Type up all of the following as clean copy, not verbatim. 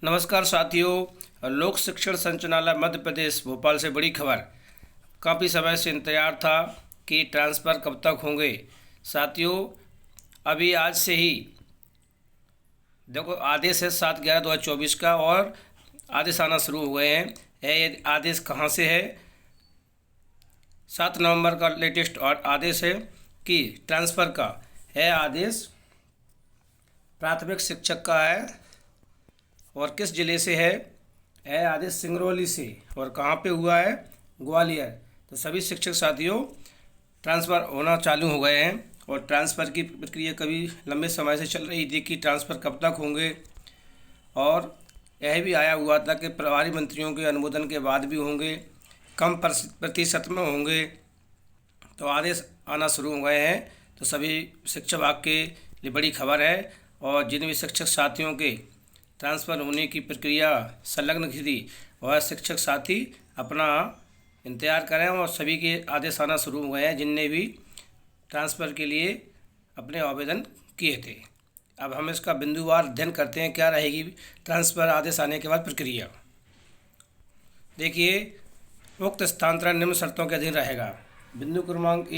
नमस्कार साथियों। लोक शिक्षण संचालनालय मध्य प्रदेश भोपाल से बड़ी खबर। काफ़ी समय से इंतजार था कि ट्रांसफ़र कब तक होंगे। साथियों, अभी आज से ही देखो आदेश है 7/11/2024 का और आदेश आना शुरू हो गए हैं। ये आदेश कहाँ से है? 7 नवंबर का लेटेस्ट आदेश है कि ट्रांसफ़र का है। आदेश प्राथमिक शिक्षक का है और किस ज़िले से है? आदेश सिंगरौली से। और कहाँ पे हुआ है? ग्वालियर। तो सभी शिक्षक साथियों ट्रांसफ़र होना चालू हो गए हैं और ट्रांसफ़र की प्रक्रिया कभी लंबे समय से चल रही थी कि ट्रांसफ़र कब तक होंगे, और यह भी आया हुआ था कि प्रभारी मंत्रियों के अनुमोदन के बाद भी होंगे, कम प्रतिशत में होंगे। तो आदेश आना शुरू हो गए हैं। तो सभी शिक्षा विभाग के लिए बड़ी खबर है और जिन भी शिक्षक साथियों के ट्रांसफ़र होने की प्रक्रिया संलग्न थी वह शिक्षक साथी अपना इंतज़ार करें और सभी के आदेश आना शुरू हो गए हैं जिनने भी ट्रांसफ़र के लिए अपने आवेदन किए थे। अब हम इसका बिंदुवार अध्ययन करते हैं, क्या रहेगी ट्रांसफ़र आदेश आने के बाद प्रक्रिया। देखिए, उक्त स्थानांतरण निम्न शर्तों के अधीन रहेगा। बिंदु क्रमांक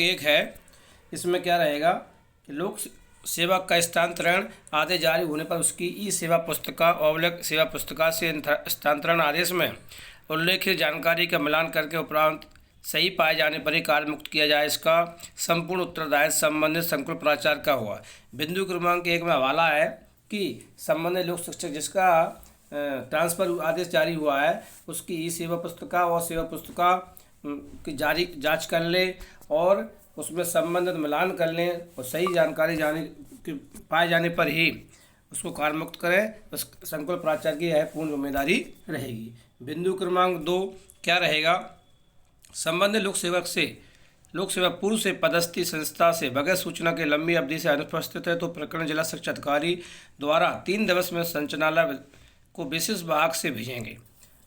एक है, इसमें क्या रहेगा कि लोक सेवक का स्थानांतरण आदेश जारी होने पर उसकी ई सेवा पुस्तिका / सेवा पुस्तिका से स्थानांतरण आदेश में उल्लेखित जानकारी का मिलान करके उपरांत सही पाए जाने पर ही कार्य मुक्त किया जाए। इसका संपूर्ण उत्तरदायित्व संबंधित संकुल प्राचार्य का हुआ। बिंदु क्रमांक 1 में हवाला है कि संबंधित लोक शिक्षक जिसका ट्रांसफ़र आदेश जारी हुआ है उसकी ई सेवा पुस्तिका और सेवा पुस्तिका की जाँच कर ले और उसमें संबंधित मिलान कर लें और सही जानकारी पाए जाने पर ही उसको कार्य मुक्त करें। उस संकुल प्राचार्य की यह पूर्ण जिम्मेदारी रहेगी। बिंदु क्रमांक 2 क्या रहेगा? संबंधित लोक सेवक पूर्व से पदस्थी संस्था से बगैर सूचना के लंबी अवधि से अनुपस्थित है तो प्रकरण जिला शिक्षा अधिकारी द्वारा 3 दिवस में संचालनालय को विशेष विभाग से भेजेंगे।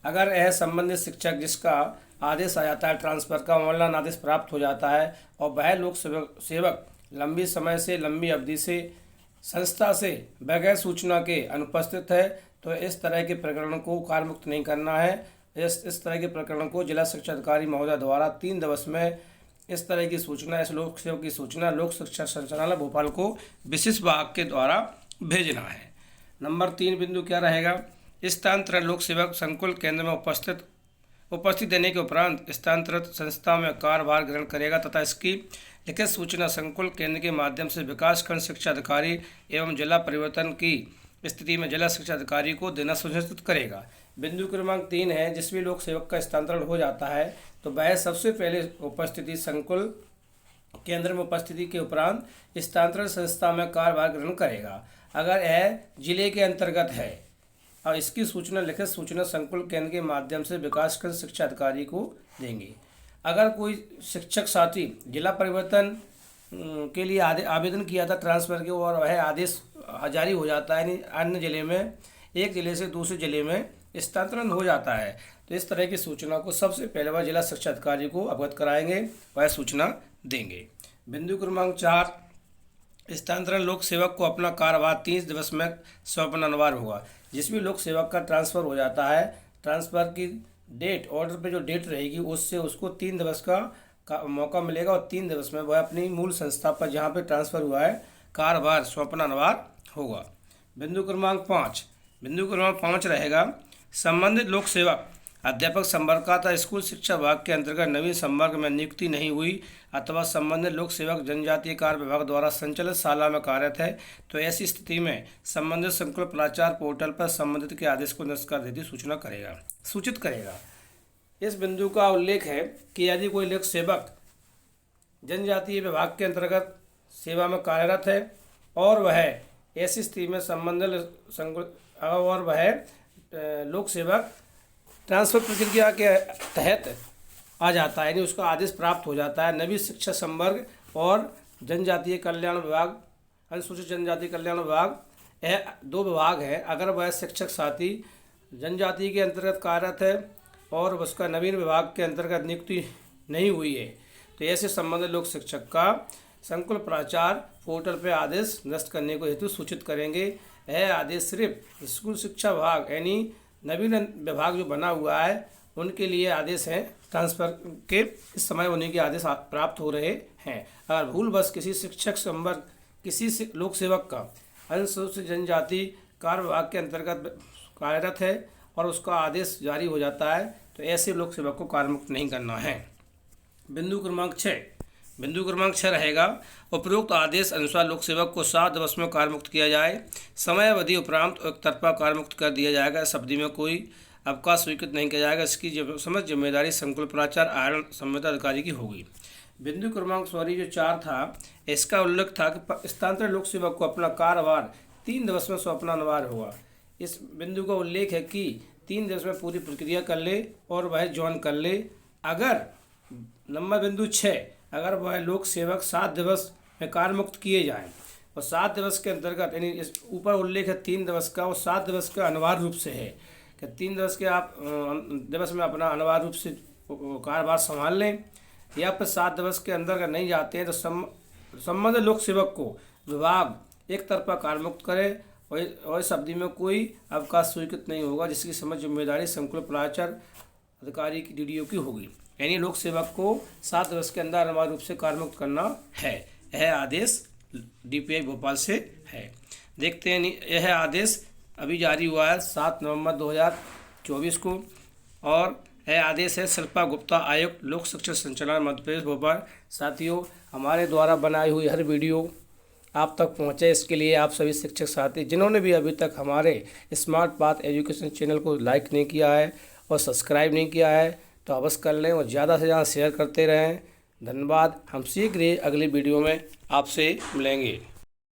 अगर यह संबंधित शिक्षक जिसका आदेश आ जाता है ट्रांसफ़र का ऑनलाइन आदेश प्राप्त हो जाता है और वह लोक सेवक लंबी अवधि से संस्था से बगैर सूचना के अनुपस्थित है तो इस तरह के प्रकरण को कार्य मुक्त नहीं करना है। इस तरह के प्रकरण को जिला शिक्षा अधिकारी महोदय द्वारा 3 दिवस में इस तरह की सूचना, इस लोक सेवक की सूचना लोक शिक्षा संचालनालय भोपाल को विशेष विभाग के द्वारा भेजना है। नंबर 3 बिंदु क्या रहेगा? स्थानांतरण लोक सेवक संकुल केंद्र में उपस्थित देने के उपरांत स्थानांतरित संस्था में कार्यभार ग्रहण करेगा तथा इसकी लिखित सूचना संकुल केंद्र के माध्यम से विकासखंड शिक्षा अधिकारी एवं जिला परिवर्तन की स्थिति में जिला शिक्षा अधिकारी को देना सुनिश्चित करेगा। बिंदु क्रमांक 3 है, जिस भी लोक सेवक का स्थानांतरण हो जाता है तो वह सबसे पहले उपस्थिति संकुल केंद्र में उपस्थिति के उपरांत स्थानांतरण संस्था में कार्यभार ग्रहण करेगा अगर यह जिले के अंतर्गत है और इसकी सूचना लिखित सूचना संकुल केंद्र के माध्यम से विकासखंड शिक्षा अधिकारी को देंगे। अगर कोई शिक्षक साथी जिला परिवर्तन के लिए आवेदन किया था ट्रांसफ़र के और वह आदेश जारी हो जाता है, अन्य जिले में एक जिले से दूसरे जिले में स्थानांतरण हो जाता है तो इस तरह की सूचना को सबसे पहले वह जिला शिक्षा अधिकारी को अवगत कराएंगे, वह सूचना देंगे। बिंदु क्रमांक 4 स्थानांतरण लोक सेवक को अपना कार्यभार 30 दिवस में सौंपना अनिवार्य होगा। जिस भी लोक सेवक का ट्रांसफ़र हो जाता है, ट्रांसफ़र की डेट ऑर्डर पे जो डेट रहेगी उससे उसको 3 दिवस का मौका मिलेगा और 3 दिवस में वह अपनी मूल संस्था पर जहाँ पे ट्रांसफ़र हुआ है कार्यभार सौंपना अनिवार्य होगा। बिंदु क्रमांक 5 रहेगा, संबंधित लोक सेवक अध्यापक संवर्ग का तथा स्कूल शिक्षा विभाग के अंतर्गत नवीन संवर्ग में नियुक्ति नहीं हुई अथवा संबंधित लोक सेवक जनजातीय कार्य विभाग द्वारा संचालित शाला में कार्यरत है तो ऐसी स्थिति में संबंधित संकुल प्राचार्य पोर्टल पर संबंधित के आदेश को निष्कार देती सूचित करेगा। इस बिंदु का उल्लेख है कि यदि कोई लोक सेवक जनजातीय विभाग के अंतर्गत सेवा में कार्यरत है और वह ऐसी स्थिति में संबंधित संकुल और वह लोक सेवक ट्रांसफ़र प्रक्रिया के तहत आ जाता है, यानी उसका आदेश प्राप्त हो जाता है। नवीन शिक्षा संवर्ग और जनजातीय कल्याण विभाग, अनुसूचित जनजाति कल्याण विभाग, यह 2 विभाग हैं। अगर वह शिक्षक साथी जनजाति के अंतर्गत कार्यरत है और उसका नवीन विभाग के अंतर्गत नियुक्ति नहीं हुई है तो ऐसे संबंधित लोक शिक्षक का संकुल प्राचार्य पोर्टल पर आदेश निरस्त करने को हेतु सूचित करेंगे। यह आदेश सिर्फ स्कूल शिक्षा विभाग यानी नवीन विभाग जो बना हुआ है उनके लिए आदेश हैं, ट्रांसफ़र के इस समय उन्हीं के आदेश प्राप्त हो रहे हैं। अगर भूलवश किसी शिक्षक संवर्ग किसी लोक सेवक का अनुसूचित जनजाति कार्य विभाग के अंतर्गत कार्यरत है और उसका आदेश जारी हो जाता है तो ऐसे लोक सेवक को कार्यमुक्त नहीं करना है। बिंदु क्रमांक 6 रहेगा, उपरोक्त आदेश अनुसार लोक सेवक को 7 दिवस में कार्यमुक्त किया जाए। समय अवधि उपरांत एक तरफा कार्यमुक्त कर दिया जाएगा। इस अवधि में कोई अवकाश स्वीकृत नहीं किया जाएगा। इसकी समझ जिम्मेदारी संकुल प्राचार्य आयरन संविदा अधिकारी की होगी। बिंदु क्रमांक जो 4 था, इसका उल्लेख था कि स्थानांतरित लोक सेवक को अपना कार्यभार 3 दिवस में सौंपना अनिवार्य होगा। इस बिंदु का उल्लेख है कि 3 दिवस में पूरी प्रक्रिया कर ले और वह ज्वाइन कर ले। अगर नंबर बिंदु 6, अगर वह लोक सेवक 7 दिवस में कार्यमुक्त किए जाएं और 7 दिवस के अंतर्गत यानी इस ऊपर उल्लेख है 3 दिवस का और 7 दिवस का अनिवार्य रूप से है कि 3 दिवस के आप दिवस में अपना अनिवार्य रूप से कार्यभार संभाल लें, या फिर 7 दिवस के अंदर अगर नहीं जाते हैं तो संबंधित लोक सेवक को विभाग एक तरफा कार्यमुक्त करे और इस अवधि में कोई अवकाश स्वीकृत नहीं होगा, जिसकी समझ जिम्मेदारी संकुल प्राचार्य अधिकारी की DDO की होगी। यानी लोक सेवक को 7 दिवस के अंदर अनिवार्य रूप से कार्यमुक्त करना है। यह आदेश DPI भोपाल से है। देखते हैं यह आदेश अभी जारी हुआ है 7 नवंबर 2024 को और यह आदेश है शिल्पा गुप्ता, आयुक्त लोक शिक्षण संचालनालय मध्य प्रदेश भोपाल। साथियों, हमारे द्वारा बनाई हुई हर वीडियो आप तक पहुंचे, इसके लिए आप सभी शिक्षक साथी जिन्होंने भी अभी तक हमारे स्मार्ट पाथ एजुकेशन चैनल को लाइक नहीं किया है और सब्सक्राइब नहीं किया है तो अवश्य कर लें और ज़्यादा से ज़्यादा शेयर करते रहें। धन्यवाद। हम शीघ्र ही अगली वीडियो में आपसे मिलेंगे।